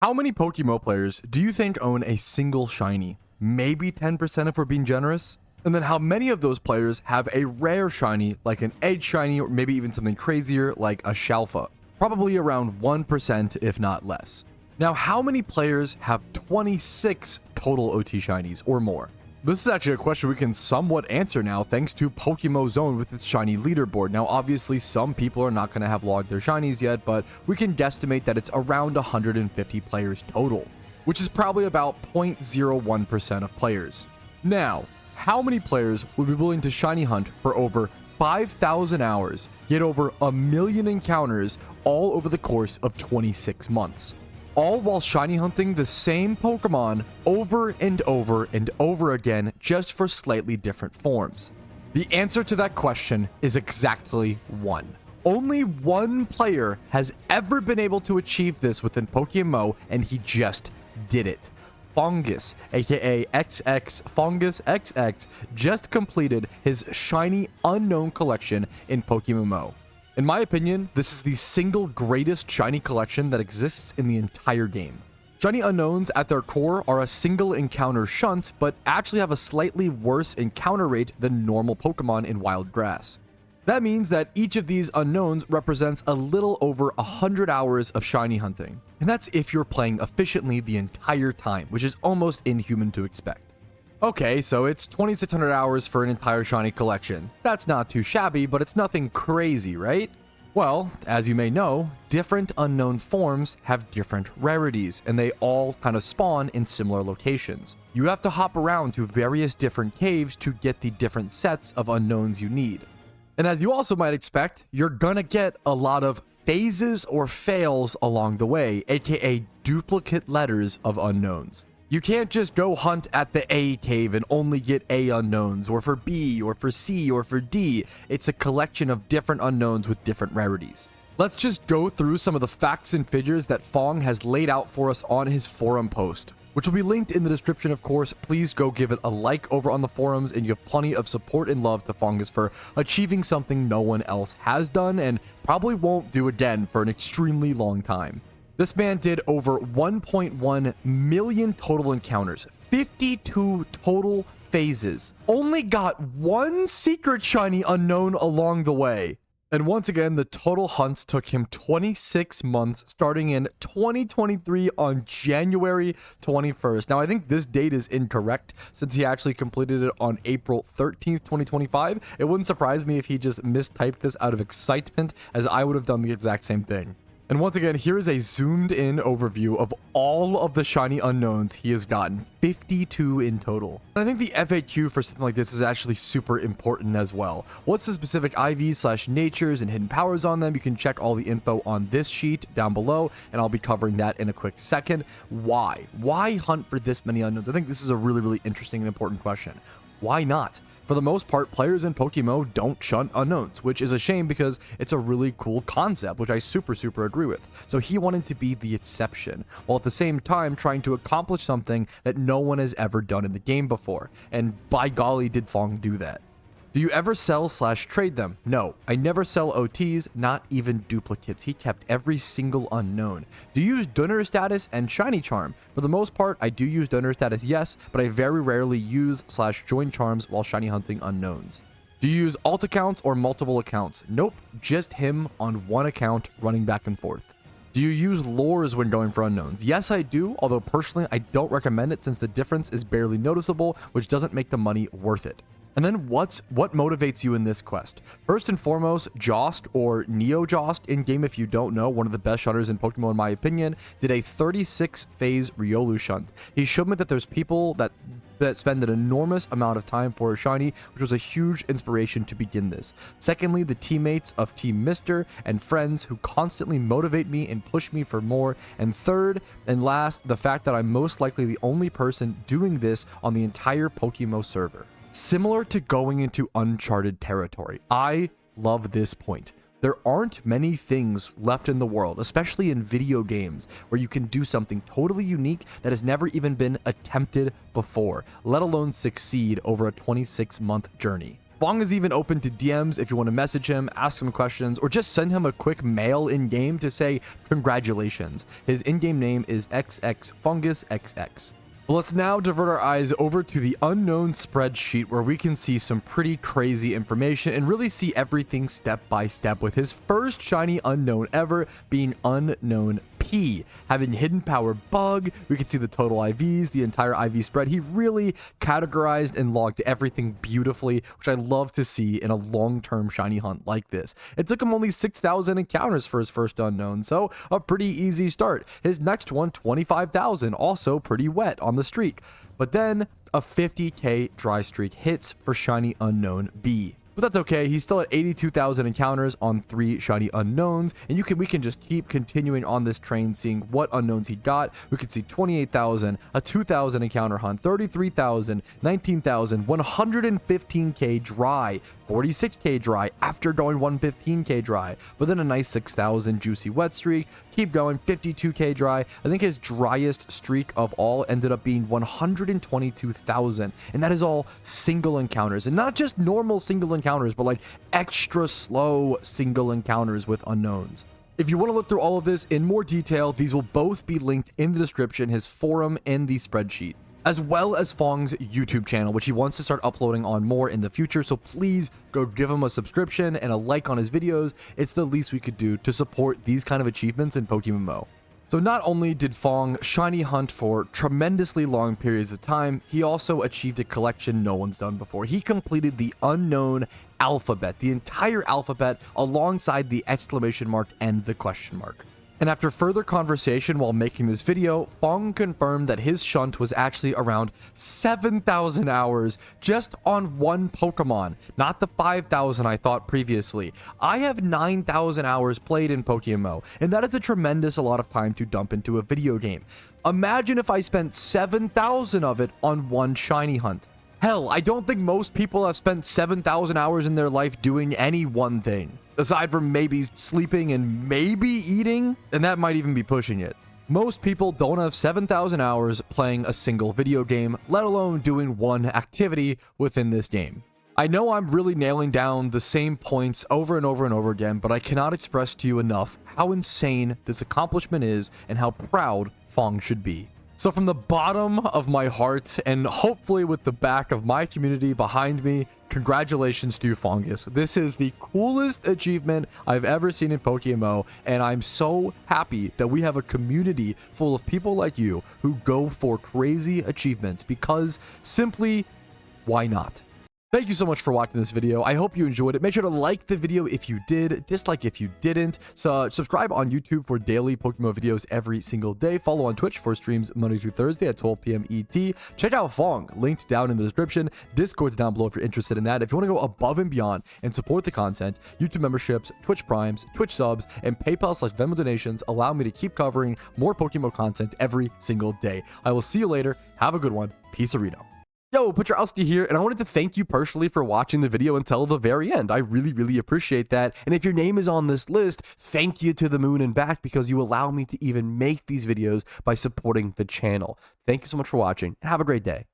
How many PokeMMO players do you think own a single shiny? Maybe 10% if we're being generous? And then how many of those players have a rare shiny like an Edge shiny or maybe even something crazier like a Shalfa? Probably around 1% if not less. Now, how many players have 26 total OT shinies or more? This is actually a question we can somewhat answer now thanks to PokeMMO Zone with its shiny leaderboard. Now, obviously, some people are not going to have logged their shinies yet, but we can guesstimate that it's around 150 players total, which is probably about 0.01% of players. Now, how many players would be willing to shiny hunt for over 5,000 hours, get over 1 million encounters all over the course of 26 months? All while shiny hunting the same Pokemon over and over and over again, just for slightly different forms. The answer to that question is exactly 1. Only one player has ever been able to achieve this within PokeMMO, and he just did it. Fungus, aka XX Fungus XX, just completed his shiny unknown collection in PokeMMO. In my opinion, this is the single greatest shiny collection that exists in the entire game. Shiny unknowns at their core are a single encounter shunt, but actually have a slightly worse encounter rate than normal Pokemon in wild grass. That means that each of these unknowns represents a little over 100 hours of shiny hunting. And that's if you're playing efficiently the entire time, which is almost inhuman to expect. Okay, so it's 2,600 hours for an entire shiny collection. That's not too shabby, but it's nothing crazy, right? Well, as you may know, different unknown forms have different rarities, and they all kind of spawn in similar locations. You have to hop around to various different caves to get the different sets of unknowns you need. And as you also might expect, you're gonna get a lot of phases or fails along the way, aka duplicate letters of unknowns. You can't just go hunt at the A cave and only get A unknowns, or for B, or for C, or for D. It's a collection of different unknowns with different rarities. Let's just go through some of the facts and figures that Fong has laid out for us on his forum post, which will be linked in the description, of course. Please go give it a like over on the forums, and you have plenty of support and love to Fungus for achieving something no one else has done and probably won't do again for an extremely long time. This man did over 1.1 million total encounters, 52 total phases, only got one secret shiny unknown along the way. And once again, the total hunts took him 26 months, starting in 2023 on January 21st. Now, I think this date is incorrect since he actually completed it on April 13th, 2025. It wouldn't surprise me if he just mistyped this out of excitement, as I would have done the exact same thing. And once again, here is a zoomed in overview of all of the shiny unknowns he has gotten, 52 in total. And I think the FAQ for something like this is actually super important as well. What's the specific IVs/natures and hidden powers on them? You can check all the info on this sheet down below, and I'll be covering that in a quick second. Why? Why hunt for this many unknowns? I think this is a really, really interesting and important question. Why not? For the most part, players in PokeMMO don't shunt unknowns, which is a shame because it's a really cool concept, which I super agree with. So he wanted to be the exception, while at the same time trying to accomplish something that no one has ever done in the game before. And by golly, did Fong do that. Do you ever sell/trade them? No, I never sell OTs, not even duplicates. He kept every single unknown. Do you use donor status and shiny charm? For the most part, I do use donor status, yes, but I very rarely use/join charms while shiny hunting unknowns. Do you use alt accounts or multiple accounts? Nope, just him on one account running back and forth. Do you use lures when going for unknowns? Yes, I do, although personally I don't recommend it since the difference is barely noticeable, which doesn't make the money worth it. And then what motivates you in this quest? First and foremost, Jost, or Neo Jost in game if you don't know, one of the best shunters in Pokemon in my opinion, did a 36 phase Riolu shunt. He showed me that there's people that spend an enormous amount of time for a shiny, which was a huge inspiration to begin this. Secondly, the teammates of Team Mister and friends who constantly motivate me and push me for more. And third and last, the fact that I'm most likely the only person doing this on the entire PokeMMO server. Similar to going into uncharted territory. I love this point. There aren't many things left in the world, especially in video games, where you can do something totally unique that has never even been attempted before, let alone succeed over a 26-month journey. Fong is even open to DMs if you want to message him, ask him questions, or just send him a quick mail in-game to say congratulations. His in-game name is XXFungusXX. Well, let's now divert our eyes over to the unknown spreadsheet where we can see some pretty crazy information and really see everything step by step, with his first shiny unknown ever being Unknown P, having hidden power bug. We can see the total IVs, the entire IV spread. He really categorized and logged everything beautifully, which I love to see in a long-term shiny hunt like this. It took him only 6,000 encounters for his first unknown, so a pretty easy start. His next one, 25,000, also pretty wet on the streak. But then a 50k dry streak hits for shiny unknown B. But that's okay, he's still at 82,000 encounters on 3 shiny unknowns, and we can just keep continuing on this train, seeing what unknowns he got. We could see 28,000, a 2,000 encounter hunt, 33,000, 19,000, 115k dry, 46k dry after going 115k dry, but then a nice 6,000 juicy wet streak. Keep going, 52k dry. I think his driest streak of all ended up being 122,000, and that is all single encounters, and not just normal single encounters, but like extra slow single encounters with unknowns. If you want to look through all of this in more detail, these will both be linked in the description, his forum and the spreadsheet, as well as Fong's YouTube channel, which he wants to start uploading on more in the future. So please go give him a subscription and a like on his videos. It's the least we could do to support these kind of achievements in PokeMMO. So not only did Fong shiny hunt for tremendously long periods of time, he also achieved a collection no one's done before. He completed the unknown alphabet, the entire alphabet, alongside the exclamation mark and the question mark. And after further conversation while making this video, Fong confirmed that his shunt was actually around 7,000 hours just on one Pokemon, not the 5,000 I thought previously. I have 9,000 hours played in PokeMMO, and that is a tremendous lot of time to dump into a video game. Imagine if I spent 7,000 of it on one shiny hunt. Hell, I don't think most people have spent 7,000 hours in their life doing any one thing, aside from maybe sleeping and maybe eating, and that might even be pushing it. Most people don't have 7,000 hours playing a single video game, let alone doing one activity within this game. I know I'm really nailing down the same points over and over and over again, but I cannot express to you enough how insane this accomplishment is and how proud Fong should be. So from the bottom of my heart, and hopefully with the back of my community behind me, congratulations to you, Fungus. This is the coolest achievement I've ever seen in PokeMMO, and I'm so happy that we have a community full of people like you who go for crazy achievements, because simply, why not? Thank you so much for watching this video. I hope you enjoyed it. Make sure to like the video if you did, dislike if you didn't. So subscribe on YouTube for daily Pokemon videos every single day. Follow on Twitch for streams Monday through Thursday at 12 p.m. ET. Check out Fong, linked down in the description. Discord's down below if you're interested in that. If you want to go above and beyond and support the content, YouTube memberships, Twitch Primes, Twitch subs, and PayPal/Venmo donations allow me to keep covering more Pokemon content every single day. I will see you later. Have a good one. Peace, Arito. Yo, Patrouski here, and I wanted to thank you personally for watching the video until the very end. I really appreciate that. And if your name is on this list, thank you to the moon and back, because you allow me to even make these videos by supporting the channel. Thank you so much for watching, and have a great day.